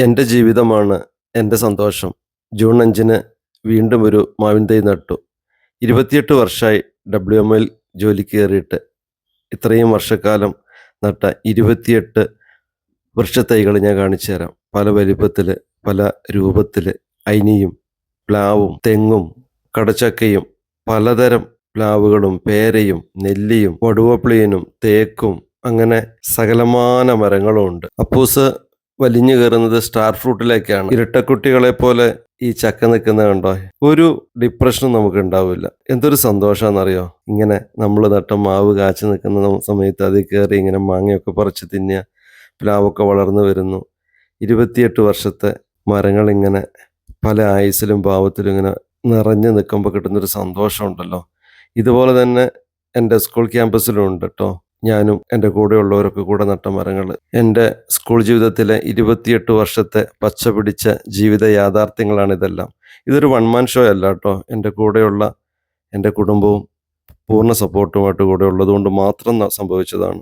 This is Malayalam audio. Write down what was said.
എൻ്റെ ജീവിതമാണ് എൻ്റെ സന്തോഷം. ജൂൺ 5-ന് വീണ്ടും ഒരു മാവിൻ തൈ നട്ടു. 28 വർഷമായി WMൽ ജോലിക്ക് കയറിയിട്ട്. ഇത്രയും വർഷക്കാലം നട്ട 28 വൃക്ഷത്തൈകൾ ഞാൻ കാണിച്ചു തരാം. പല വലിപ്പത്തിൽ, പല രൂപത്തിൽ. അയിനിയും പ്ലാവും തെങ്ങും കടച്ചക്കയും പലതരം പ്ലാവുകളും പേരയും നെല്ലിയും വടുവപ്ലിയനും തേക്കും അങ്ങനെ സകലമാന മരങ്ങളും ഉണ്ട്. അപ്പൂസ് വലിഞ്ഞു കയറുന്നത് സ്റ്റാർ ഫ്രൂട്ടിലേക്കാണ്. ഇരട്ടക്കുട്ടികളെ പോലെ ഈ ചക്ക നിൽക്കുന്നത് കണ്ടോ, ഒരു ഡിപ്രഷനും നമുക്ക് ഉണ്ടാവില്ല. എന്തൊരു സന്തോഷമാണെന്നറിയോ, ഇങ്ങനെ നമ്മൾ നട്ട മാവ് കാച്ചു നിൽക്കുന്ന സമയത്ത് അതിൽ കയറി ഇങ്ങനെ മാങ്ങയൊക്കെ പറിച്ച് തിന്നുക, പ്ലാവൊക്കെ വളർന്നു വരുന്നു. 28 വർഷത്തെ മരങ്ങൾ ഇങ്ങനെ പല ആയുസിലും ഭാവത്തിലും ഇങ്ങനെ നിറഞ്ഞു നിൽക്കുമ്പോൾ കിട്ടുന്നൊരു സന്തോഷമുണ്ടല്ലോ. ഇതുപോലെ തന്നെ എൻ്റെ സ്കൂൾ ക്യാമ്പസിലും ഉണ്ട് കേട്ടോ. ഞാനും എൻ്റെ കൂടെയുള്ളവരൊക്കെ കൂടെ നട്ട മരങ്ങൾ. എൻ്റെ സ്കൂൾ ജീവിതത്തിലെ 28 വർഷത്തെ പച്ച പിടിച്ച ജീവിത യാഥാർത്ഥ്യങ്ങളാണിതെല്ലാം. ഇതൊരു വൺ മാൻ ഷോ അല്ല കേട്ടോ. എൻ്റെ കൂടെയുള്ള എൻ്റെ കുടുംബവും പൂർണ്ണ സപ്പോർട്ടുമായിട്ട് കൂടെ ഉള്ളതുകൊണ്ട് മാത്രം സംഭവിച്ചതാണ്.